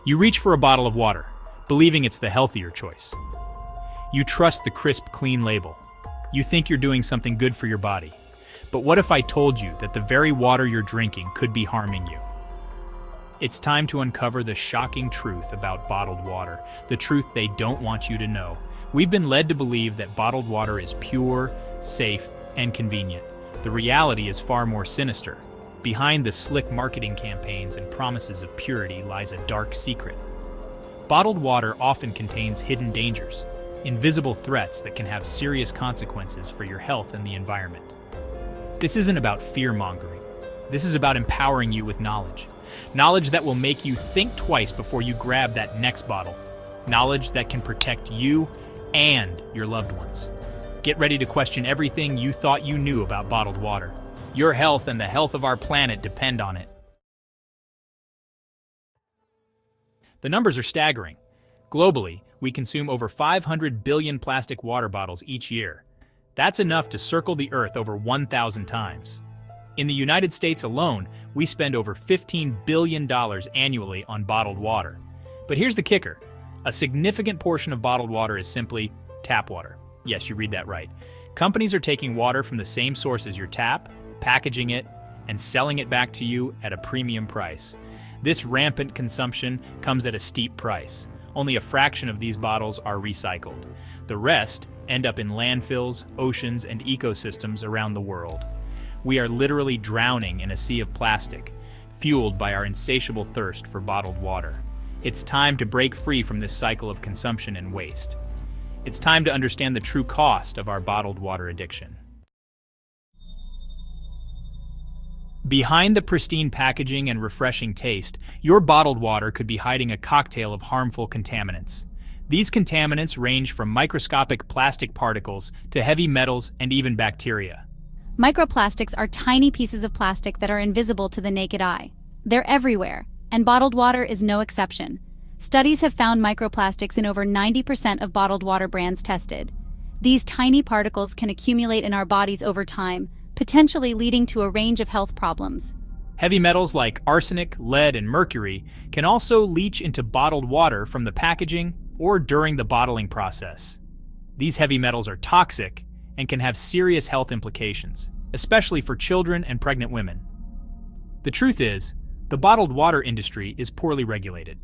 You reach for a bottle of water, believing it's the healthier choice. You trust the crisp, clean label. You think you're doing something good for your body. But what if I told you that the very water you're drinking could be harming you? It's time to uncover the shocking truth about bottled water, the truth they don't want you to know. We've been led to believe that bottled water is pure, safe, and convenient. The reality is far more sinister. Behind the slick marketing campaigns and promises of purity lies a dark secret. Bottled water often contains hidden dangers, invisible threats that can have serious consequences for your health and the environment. This isn't about fear-mongering. This is about empowering you with knowledge. Knowledge that will make you think twice before you grab that next bottle. Knowledge that can protect you and your loved ones. Get ready to question everything you thought you knew about bottled water. Your health and the health of our planet depend on it. The numbers are staggering. Globally, we consume over 500 billion plastic water bottles each year. That's enough to circle the Earth over 1,000 times. In the United States alone, we spend over $15 billion annually on bottled water. But here's the kicker. A significant portion of bottled water is simply tap water. Yes, you read that right. Companies are taking water from the same source as your tap, packaging it, and selling it back to you at a premium price. This rampant consumption comes at a steep price. Only a fraction of these bottles are recycled. The rest end up in landfills, oceans, and ecosystems around the world. We are literally drowning in a sea of plastic, fueled by our insatiable thirst for bottled water. It's time to break free from this cycle of consumption and waste. It's time to understand the true cost of our bottled water addiction. Behind the pristine packaging and refreshing taste, your bottled water could be hiding a cocktail of harmful contaminants. These contaminants range from microscopic plastic particles to heavy metals and even bacteria. Microplastics are tiny pieces of plastic that are invisible to the naked eye. They're everywhere, and bottled water is no exception. Studies have found microplastics in over 90% of bottled water brands tested. These tiny particles can accumulate in our bodies over time, potentially leading to a range of health problems. Heavy metals like arsenic, lead, and mercury can also leach into bottled water from the packaging or during the bottling process. These heavy metals are toxic and can have serious health implications, especially for children and pregnant women. The truth is, the bottled water industry is poorly regulated.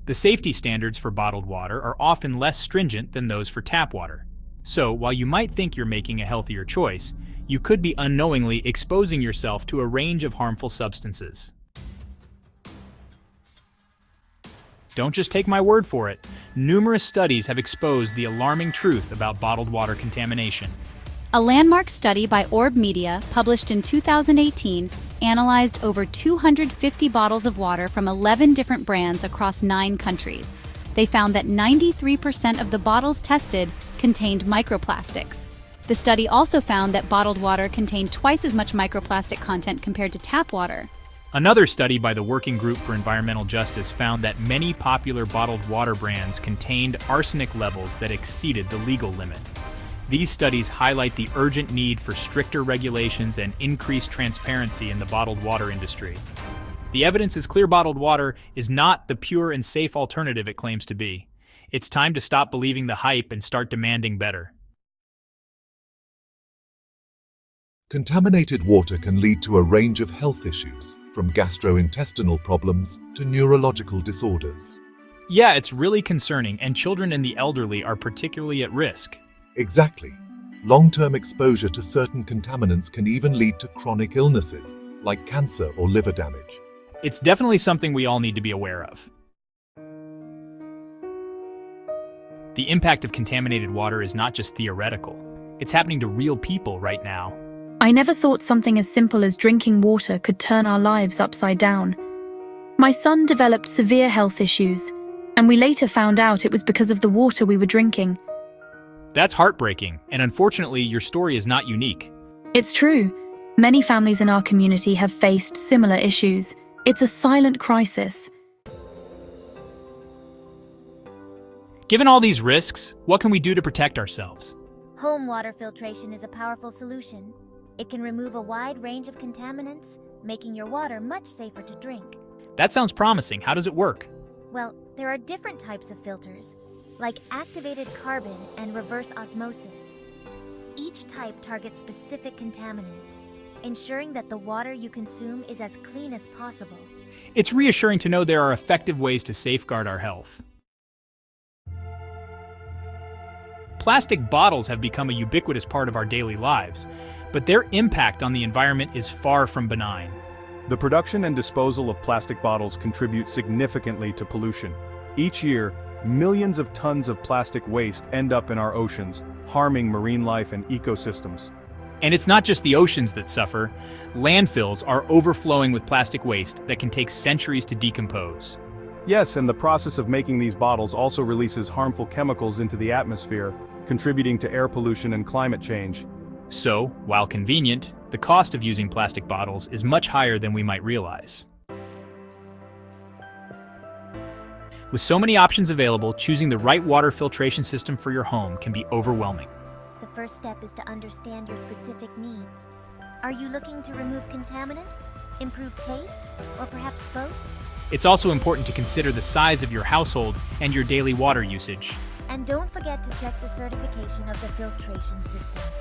The safety standards for bottled water are often less stringent than those for tap water. So, while you might think you're making a healthier choice, you could be unknowingly exposing yourself to a range of harmful substances. Don't just take my word for it. Numerous studies have exposed the alarming truth about bottled water contamination. A landmark study by Orb Media, published in 2018, analyzed over 250 bottles of water from 11 different brands across 9 countries. They found that 93% of the bottles tested contained microplastics. The study also found that bottled water contained twice as much microplastic content compared to tap water. Another study by the Working Group for Environmental Justice found that many popular bottled water brands contained arsenic levels that exceeded the legal limit. These studies highlight the urgent need for stricter regulations and increased transparency in the bottled water industry. The evidence is clear: bottled water is not the pure and safe alternative it claims to be. It's time to stop believing the hype and start demanding better. Contaminated water can lead to a range of health issues, from gastrointestinal problems to neurological disorders. Yeah, it's really concerning, and children and the elderly are particularly at risk. Exactly. Long-term exposure to certain contaminants can even lead to chronic illnesses, like cancer or liver damage. It's definitely something we all need to be aware of. The impact of contaminated water is not just theoretical. It's happening to real people right now. I never thought something as simple as drinking water could turn our lives upside down. My son developed severe health issues, and we later found out it was because of the water we were drinking. That's heartbreaking, and unfortunately, your story is not unique. It's true. Many families in our community have faced similar issues. It's a silent crisis. Given all these risks, what can we do to protect ourselves? Home water filtration is a powerful solution. It can remove a wide range of contaminants, making your water much safer to drink. That sounds promising. How does it work? Well, there are different types of filters, like activated carbon and reverse osmosis. Each type targets specific contaminants, ensuring that the water you consume is as clean as possible. It's reassuring to know there are effective ways to safeguard our health. Plastic bottles have become a ubiquitous part of our daily lives, but their impact on the environment is far from benign. The production and disposal of plastic bottles contribute significantly to pollution. Each year, millions of tons of plastic waste end up in our oceans, harming marine life and ecosystems. And it's not just the oceans that suffer. Landfills are overflowing with plastic waste that can take centuries to decompose. Yes, and the process of making these bottles also releases harmful chemicals into the atmosphere, contributing to air pollution and climate change. So, while convenient, the cost of using plastic bottles is much higher than we might realize. With so many options available, choosing the right water filtration system for your home can be overwhelming. The first step is to understand your specific needs. Are you looking to remove contaminants, improve taste, or perhaps both? It's also important to consider the size of your household and your daily water usage. And don't forget to check the certification of the filtration system.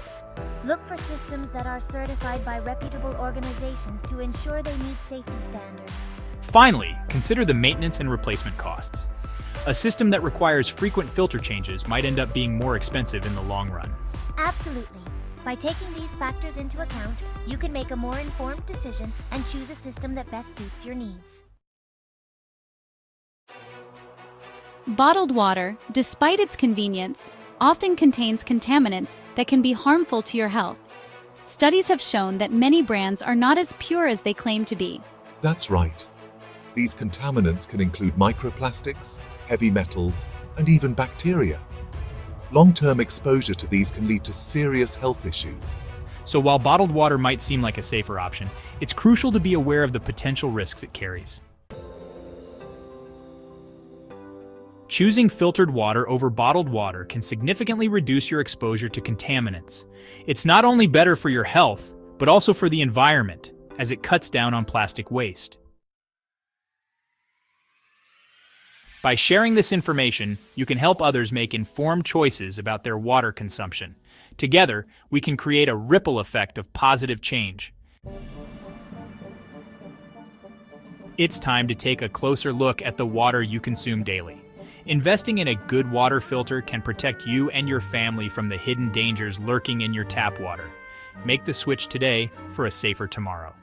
Look for systems that are certified by reputable organizations to ensure they meet safety standards. Finally, consider the maintenance and replacement costs. A system that requires frequent filter changes might end up being more expensive in the long run. Absolutely. By taking these factors into account, you can make a more informed decision and choose a system that best suits your needs. Bottled water, despite its convenience, often contains contaminants that can be harmful to your health. Studies have shown that many brands are not as pure as they claim to be. That's right. These contaminants can include microplastics, heavy metals, and even bacteria. Long-term exposure to these can lead to serious health issues. So while bottled water might seem like a safer option, it's crucial to be aware of the potential risks it carries. Choosing filtered water over bottled water can significantly reduce your exposure to contaminants. It's not only better for your health, but also for the environment, as it cuts down on plastic waste. By sharing this information, you can help others make informed choices about their water consumption. Together, we can create a ripple effect of positive change. It's time to take a closer look at the water you consume daily. Investing in a good water filter can protect you and your family from the hidden dangers lurking in your tap water. Make the switch today for a safer tomorrow.